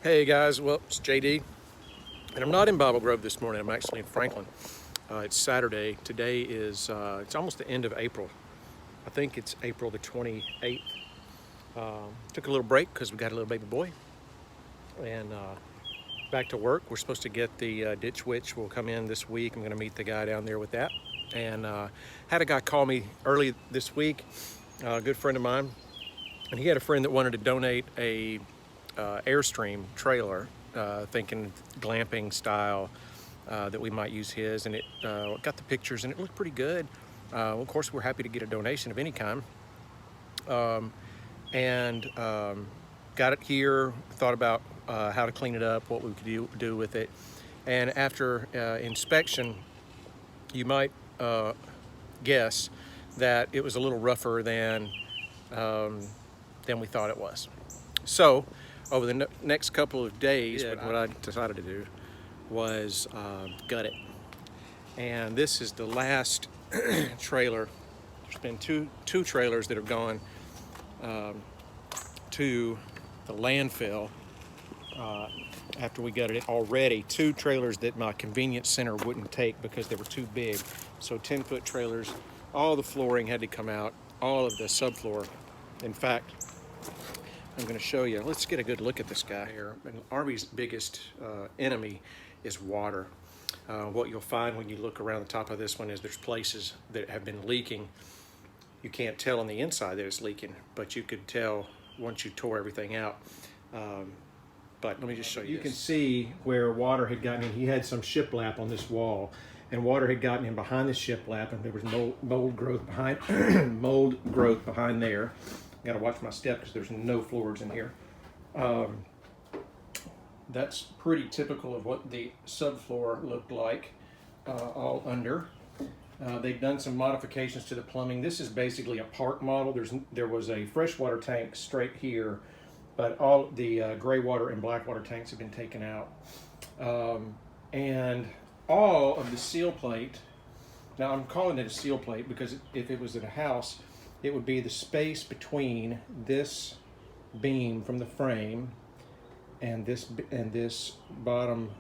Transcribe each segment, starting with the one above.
Hey guys, well, it's JD, and I'm not in Bible Grove this morning. I'm actually in Franklin. It's Saturday. Today is, it's almost the end of April. I think it's April the 28th. Took a little break because we got a little baby boy. And back to work. We're supposed to get the ditch witch will come in this week. I'm going to meet the guy down there with that. And had a guy call me early this week, a good friend of mine. And he had a friend that wanted to donate a Airstream trailer, thinking glamping style, that we might use his, and it got the pictures and it looked pretty good. Well, of course, we're happy to get a donation of any kind, and got it here. Thought about how to clean it up, what we could do with it, and after inspection, you might guess that it was a little rougher than we thought it was. So over the next couple of days, what I decided to do was gut it. And this is the last trailer. There's been two trailers that have gone to the landfill after we gutted it already. Two trailers that my convenience center wouldn't take because they were too big. So 10-foot trailers, all the flooring had to come out, all of the subfloor. In fact, I'm going to show you. Let's get a good look at this guy here. And RV's biggest enemy is water. What you'll find when you look around the top of this one is there's places that have been leaking. You can't tell on the inside that it's leaking, but you could tell once you tore everything out. But let me just show you. You can see where water had gotten in. He had some shiplap on this wall, and water had gotten in behind the shiplap, and there was mold growth behind mold growth behind there. Got to watch my step because there's no floors in here. That's pretty typical of what the subfloor looked like, all under. They've done some modifications to the plumbing. This is basically a park model. There was a freshwater tank straight here, but all the gray water and black water tanks have been taken out. And all of the seal plate, now I'm calling it a seal plate because if it was at a house, it would be the space between this beam from the frame and this bottom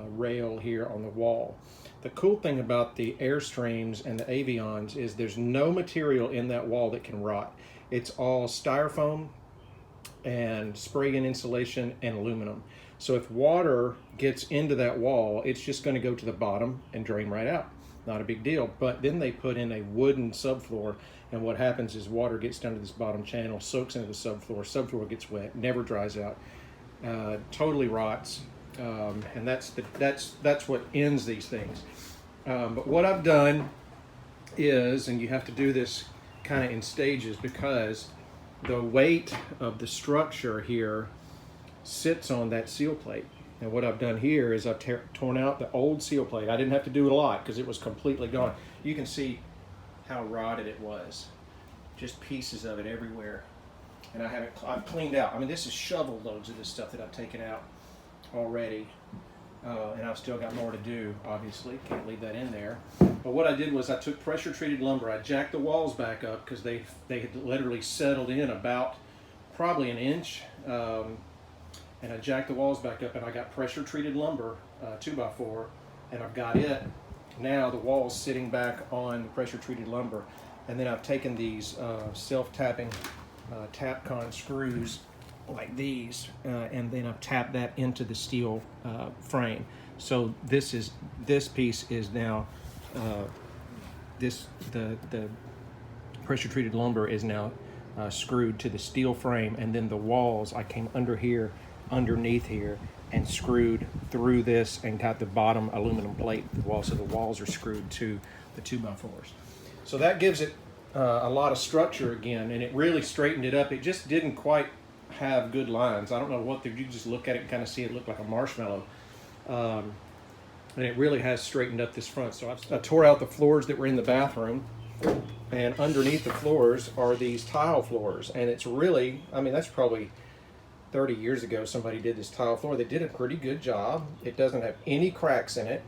rail here on the wall. The cool thing about the Airstreams and the Avions is there's no material in that wall that can rot. It's all styrofoam and spray-in insulation and aluminum. So if water gets into that wall, it's just going to go to the bottom and drain right out. Not a big deal. But then they put in a wooden subfloor, and what happens is water gets down to this bottom channel, soaks into the subfloor gets wet, never dries out, totally rots, and that's what ends these things. But what I've done is, and you have to do this kind of in stages because the weight of the structure here sits on that seal plate. And what I've done here is I've torn out the old seal plate. I didn't have to do a lot because it was completely gone. You can see how rotted it was. Just pieces of it everywhere. And I've cleaned out. I mean, this is shovel loads of this stuff that I've taken out already. And I've still got more to do, obviously. Can't leave that in there. But what I did was I took pressure treated lumber. I jacked the walls back up because they had literally settled in about probably an inch. And I jacked the walls back up, and I got pressure treated lumber, 2x4, and I've got it. Now the wall's sitting back on the pressure treated lumber. And then I've taken these self-tapping Tapcon screws like these, and then I've tapped that into the steel frame. So this piece is now, the pressure treated lumber is now screwed to the steel frame, and then the walls, I came underneath here and screwed through this and got the bottom aluminum plate the wall, so the walls are screwed to the 2x4s. So that gives it a lot of structure again, and it really straightened it up. It just didn't quite have good lines. I don't know what you just look at it and kind of see it look like a marshmallow, and it really has straightened up this front. So I tore out the floors that were in the bathroom, and underneath the floors are these tile floors, and it's really, I mean, that's probably 30 years ago somebody did this tile floor. They did a pretty good job. It doesn't have any cracks in it.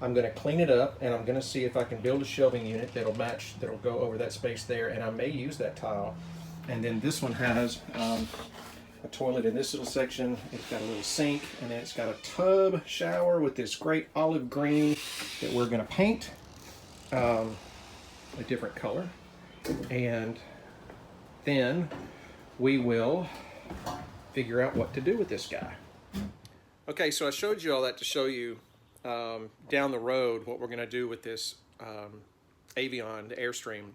I'm going to clean it up, and I'm going to see if I can build a shelving unit that'll go over that space there, and I may use that tile. And then this one has a toilet in this little section. It's got a little sink, and then it's got a tub shower with this great olive green that we're going to paint a different color. And then we will figure out what to do with this guy. Okay, so I showed you all that to show you down the road what we're going to do with this Avion, the Airstream.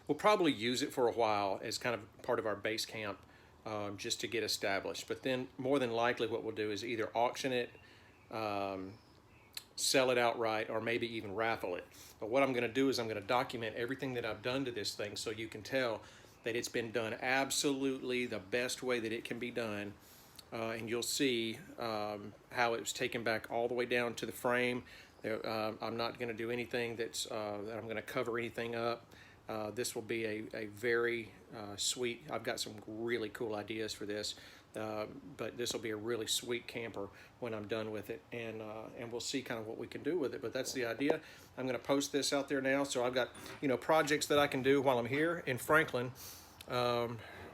We'll probably use it for a while as kind of part of our base camp just to get established. But then more than likely what we'll do is either auction it, sell it outright, or maybe even raffle it. But what I'm going to do is I'm going to document everything that I've done to this thing so you can tell that it's been done absolutely the best way that it can be done. And you'll see how it was taken back all the way down to the frame. I'm not going to do anything that I'm going to cover anything up. This will be a very sweet, I've got some really cool ideas for this, but this will be a really sweet camper when I'm done with it, and we'll see kind of what we can do with it. But that's the idea. I'm going to post this out there now, so I've got, you know, projects that I can do while I'm here in Franklin,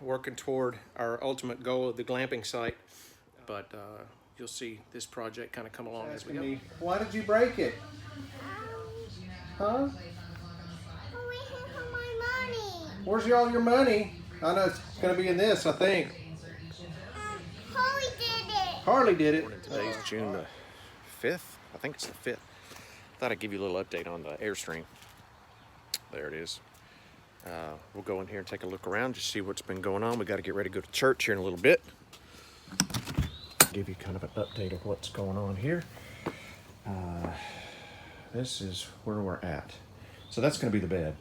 working toward our ultimate goal of the glamping site. But you'll see this project kind of come along as we go. Why did you break it? Huh? Where's all your money? I know it's going to be in this, I think. Harley did it. Harley did it. Today's June the 5th. I think it's the 5th. Thought I'd give you a little update on the Airstream. There it is. We'll go in here and take a look around, just see what's been going on. We got to get ready to go to church here in a little bit. Give you kind of an update of what's going on here. This is where we're at. So that's going to be the bed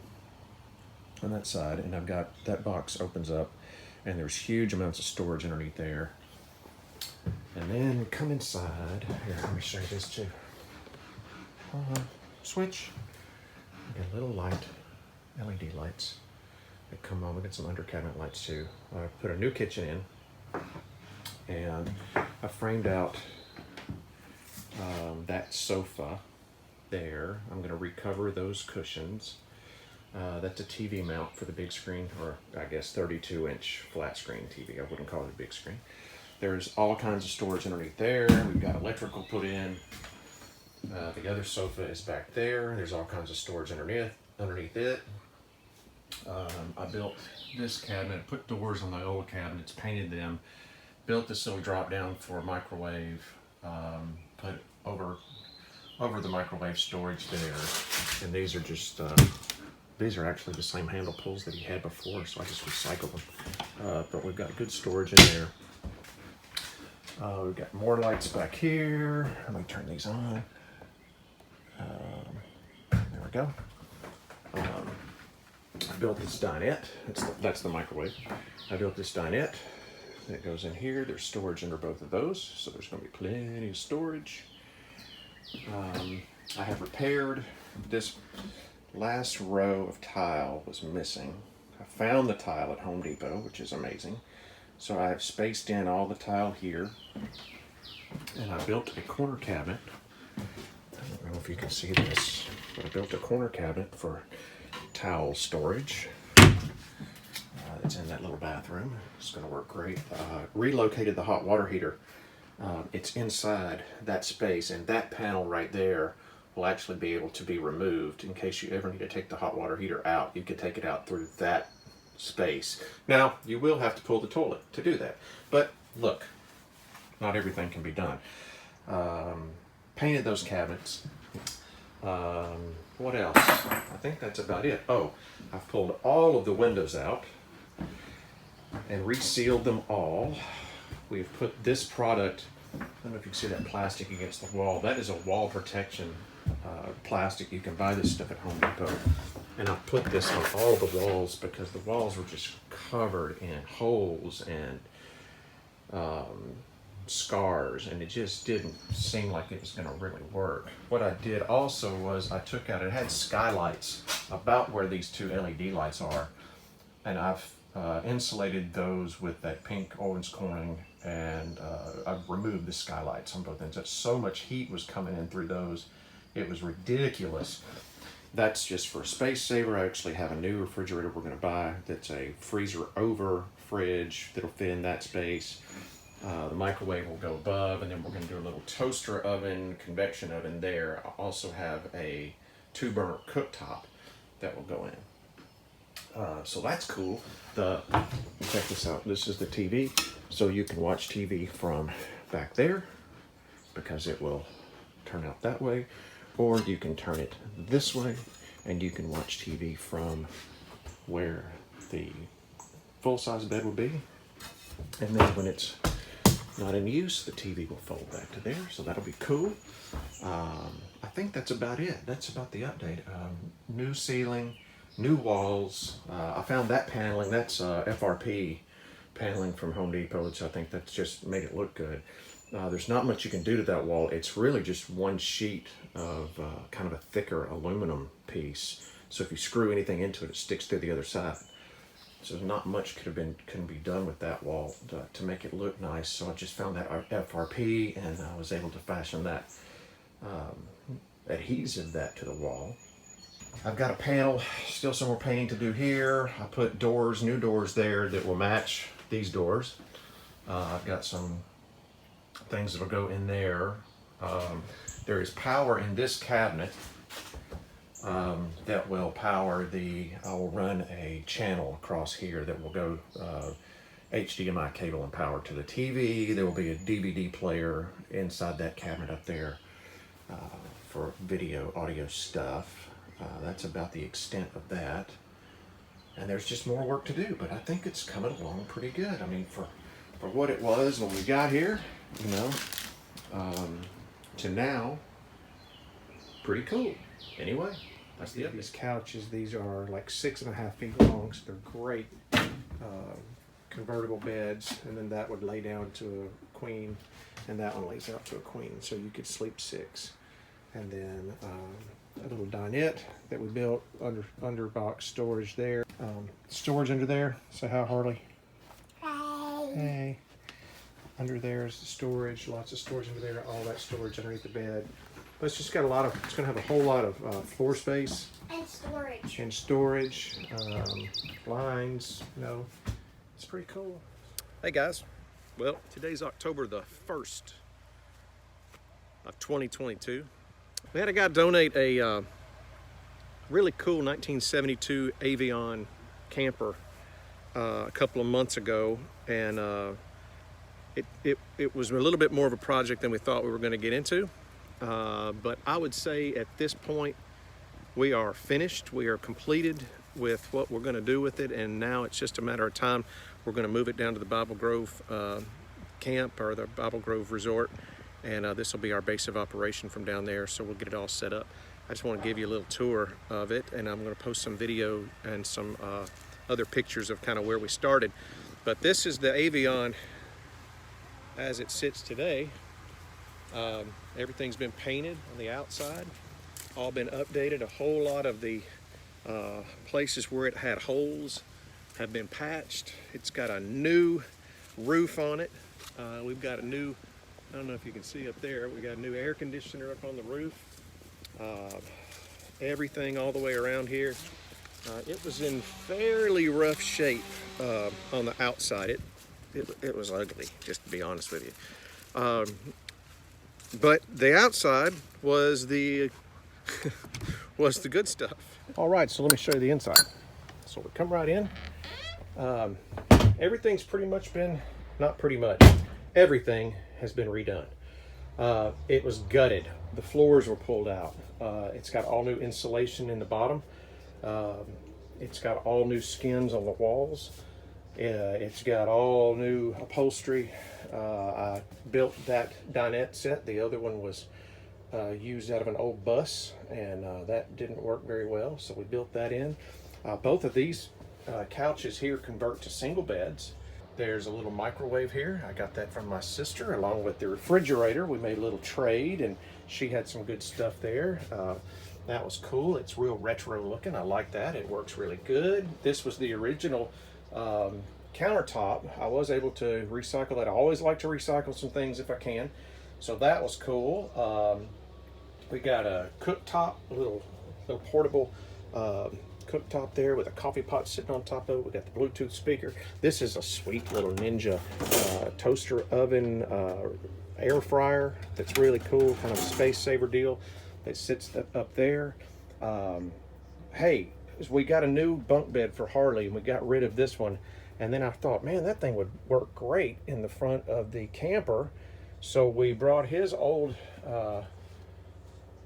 on that side, and I've got that box opens up, and there's huge amounts of storage underneath there. And then come inside. Here, let me show you this too. Switch. We got a little light, LED lights that come on. We got some under cabinet lights too. I put a new kitchen in, and I framed out that sofa there. I'm going to recover those cushions. That's a TV mount for the big screen, or I guess 32-inch flat screen TV. I wouldn't call it a big screen. There's all kinds of storage underneath there. We've got electrical put in. The other sofa is back there. There's all kinds of storage underneath it. I built this cabinet, put doors on the old cabinets, painted them, built this little drop down for a microwave, put over the microwave storage there. And these are just these are actually the same handle pulls that he had before, so I just recycled them. But we've got good storage in there. We've got more lights back here. Let me turn these on. There we go. I built this dinette. That's the microwave. I built this dinette that goes in here. There's storage under both of those, so there's going to be plenty of storage. I have repaired this last row of tile was missing. I found the tile at Home Depot, which is amazing. So I have spaced in all the tile here, and I built a corner cabinet. I don't know if you can see this, but I built a corner cabinet for towel storage. It's in that little bathroom. It's going to work great. Relocated the hot water heater. It's inside that space, and that panel right there will actually be able to be removed in case you ever need to take the hot water heater out. You could take it out through that space. Now, you will have to pull the toilet to do that. But look, not everything can be done. Painted those cabinets. What else? I think that's about it. Oh, I've pulled all of the windows out and resealed them all. We've put this product, I don't know if you can see that plastic against the wall. That is a wall protection plastic. You can buy this stuff at Home Depot. And I put this on all the walls because the walls were just covered in holes and scars, and it just didn't seem like it was going to really work. What I did also was I took out, it had skylights about where these two LED lights are, and I've insulated those with that pink orange coring, and I've removed the skylights on both ends. So much heat was coming in through those, it was ridiculous. That's just for a space saver. I actually have a new refrigerator we're going to buy that's a freezer over fridge that'll fit in that space. The microwave will go above, and then we're going to do a little toaster oven, convection oven there. I also have a 2-burner cooktop that will go in. So that's cool. Check this out. This is the TV. So you can watch TV from back there because it will turn out that way. Or you can turn it this way and you can watch TV from where the full-size bed would be. And then when it's not in use, the TV will fold back to there. So that'll be cool. I think that's about it. That's about the update. New ceiling, new walls. I found that paneling. That's FRP paneling from Home Depot. Which I think that's just made it look good. There's not much you can do to that wall. It's really just one sheet of kind of a thicker aluminum piece. So if you screw anything into it, it sticks through the other side. So not much can be done with that wall to make it look nice. So I just found that FRP, and I was able to fashion that adhesive to the wall. I've got a panel, still some more painting to do here. I put doors, new doors there that will match these doors. I've got some things that will go in there. There is power in this cabinet that will power I will run a channel across here that will go HDMI cable and power to the TV. There will be a DVD player inside that cabinet up there for video, audio stuff. That's about the extent of that. And there's just more work to do, but I think it's coming along pretty good. I mean, for what it was when we got here, you know, to now, pretty cool. Anyway, that's the These couches, these are like 6.5 feet long, so they're great convertible beds. And then that would lay down to a queen, and that one lays out to a queen, so you could sleep 6. And then a little dinette that we built under box storage there. Storage under there. Say hi, Harley. Hi. Hey. Under there is the storage, lots of storage under there, all that storage underneath the bed. But it's just got it's going to have a whole lot of floor space. And storage. And storage, lines, you know, it's pretty cool. Hey guys, well, today's October the 1st of 2022. We had a guy donate a really cool 1972 Avion camper a couple of months ago, and it was a little bit more of a project than we thought we were going to get into, but I would say at this point we are finished. We are completed with what we're going to do with it, and now it's just a matter of time. We're going to move it down to the Bible Grove camp, or the Bible Grove resort, and this will be our base of operation from down there, so we'll get it all set up. I just want to give you a little tour of it, and I'm going to post some video and some other pictures of kind of where we started. But this is the Avion as it sits today. Everything's been painted on the outside, all been updated. A whole lot of the places where it had holes have been patched. It's got a new roof on it. We've got a new, I don't know if you can see up there, we got a new air conditioner up on the roof. Everything all the way around here. It was in fairly rough shape on the outside. It was ugly, just to be honest with you. But the outside was the was the good stuff. All right, so let me show you the inside. So we come right in. Everything's pretty much been, not pretty much, everything has been redone. It was gutted. The floors were pulled out. It's got all new insulation in the bottom. It's got all new skins on the walls. It's got all new upholstery. I built that dinette set. The other one was used out of an old bus, and that didn't work very well, so we built that in. Both of these couches here convert to single beds. There's a little microwave here. I got that from my sister, along with the refrigerator. We made a little trade, and she had some good stuff there. That was cool. It's real retro looking. I like that. It works really good. This was the original countertop. I was able to recycle that. I always like to recycle some things if I can. So that was cool. We got a cooktop, a little little portable cooktop there with a coffee pot sitting on top of it. We got the Bluetooth speaker. This is a sweet little Ninja toaster oven air fryer that's really cool, kind of a space saver deal that sits up there. Hey, we got a new bunk bed for Harley, and we got rid of this one. And then I thought, man, that thing would work great in the front of the camper. So we brought his old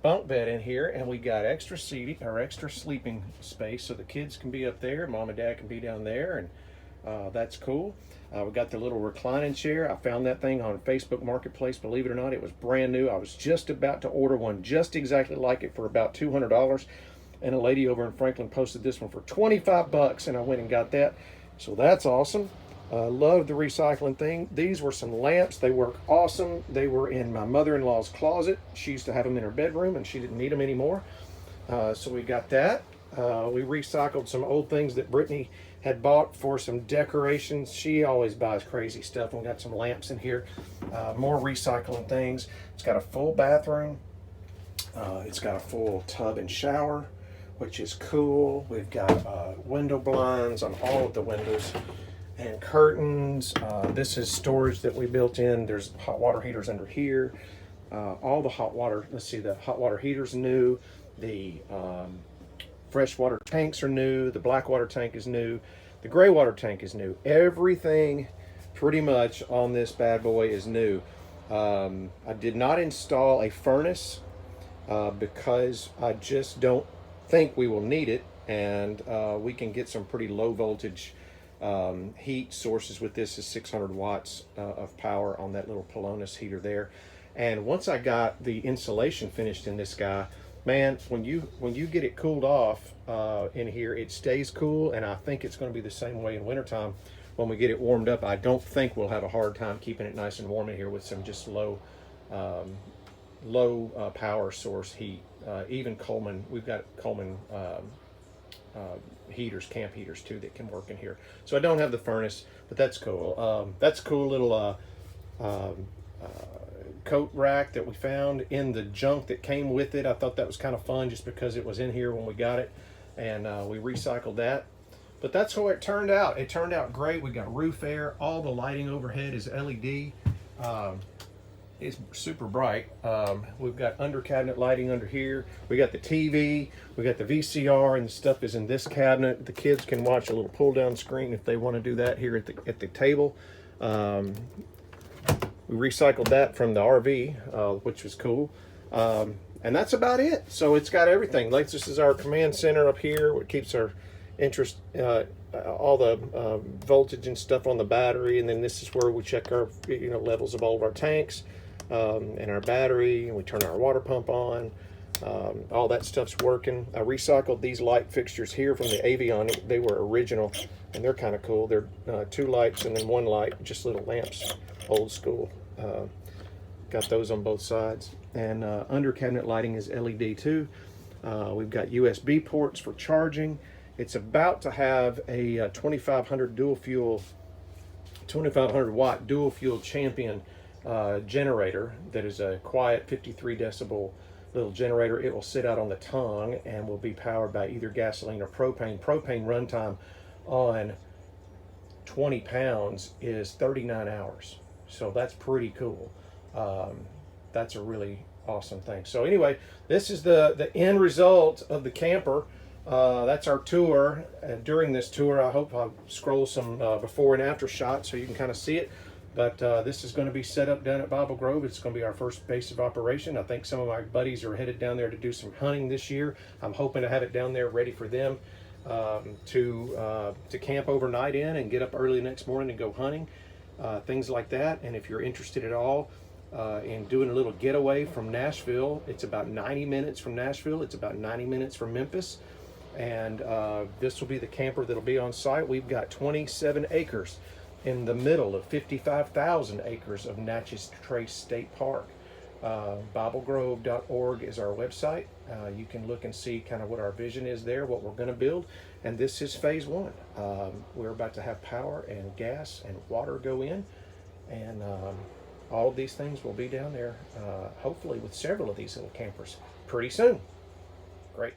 bunk bed in here, and we got extra seating or extra sleeping space so the kids can be up there, mom and dad can be down there, and that's cool. We got the little reclining chair. I found that thing on Facebook Marketplace. Believe it or not, it was brand new. I was just about to order one just exactly like it for about $200, and a lady over in Franklin posted this one for 25 bucks, and I went and got that. So that's awesome. Love the recycling thing. These were some lamps. They work awesome. They were in my mother-in-law's closet. She used to have them in her bedroom, and she didn't need them anymore. So we got that. We recycled some old things that Brittany had bought for some decorations. She always buys crazy stuff. And we got some lamps in here. More recycling things. It's got a full bathroom. It's got a full tub and shower, which is cool. We've got window blinds on all of the windows and curtains. This is storage that we built in. There's hot water heaters under here. All the hot water, let's see, the hot water heater's new. The freshwater tanks are new. The black water tank is new. The gray water tank is new. Everything pretty much on this bad boy is new. I did not install a furnace because I just don't think we will need it, and we can get some pretty low voltage heat sources with this. Is 600 watts of power on that little Pelonis heater there. And once I got the insulation finished in this guy, man, when you get it cooled off in here, it stays cool, and I think it's going to be the same way in wintertime. When we get it warmed up, I don't think we'll have a hard time keeping it nice and warm in here with some just low power source heat. Even Coleman, we've got Coleman heaters, camp heaters too, that can work in here. So I don't have the furnace, but that's cool. That's a cool little coat rack that we found in the junk that came with it. I thought that was kind of fun just because it was in here when we got it, and we recycled that. But that's how it turned out. It turned out great. We got roof air. All the lighting overhead is LED. It's super bright. We've got under cabinet lighting under here. We got the TV. We got the VCR, and the stuff is in this cabinet. The kids can watch a little pull down screen if they want to do that here at the table. We recycled that from the RV, which was cool. And that's about it. So it's got everything. Like, this is our command center up here, which keeps our interest, all the voltage and stuff on the battery. And then this is where we check our levels of all of our tanks and our battery, and we turn our water pump on. All that stuff's working. I recycled these light fixtures here from the Avion. They were original, and they're kind of cool. They're 2 lights and then 1 light, just little lamps, old school. Got those on both sides. And under cabinet lighting is LED too. We've got USB ports for charging. It's about to have a 2500 watt dual fuel Champion generator that is a quiet 53 decibel little generator. It will sit out on the tongue and will be powered by either gasoline or propane. Propane runtime on 20 pounds is 39 hours. So that's pretty cool. That's a really awesome thing. So anyway, this is the end result of the camper. That's our tour. And during this tour, I hope I'll scroll some before and after shots so you can kind of see it. But this is going to be set up down at Bible Grove. It's going to be our first base of operation. I think some of my buddies are headed down there to do some hunting this year. I'm hoping to have it down there ready for them to camp overnight in and get up early the next morning and go hunting, things like that. And if you're interested at all in doing a little getaway from Nashville, it's about 90 minutes from Nashville. It's about 90 minutes from Memphis. And this will be the camper that'll be on site. We've got 27 acres in the middle of 55,000 acres of Natchez Trace State Park. BibleGrove.org is our website. You can look and see kind of what our vision is there, what we're going to build. And this is phase 1. We're about to have power and gas and water go in. And all of these things will be down there, hopefully with several of these little campers pretty soon. Great.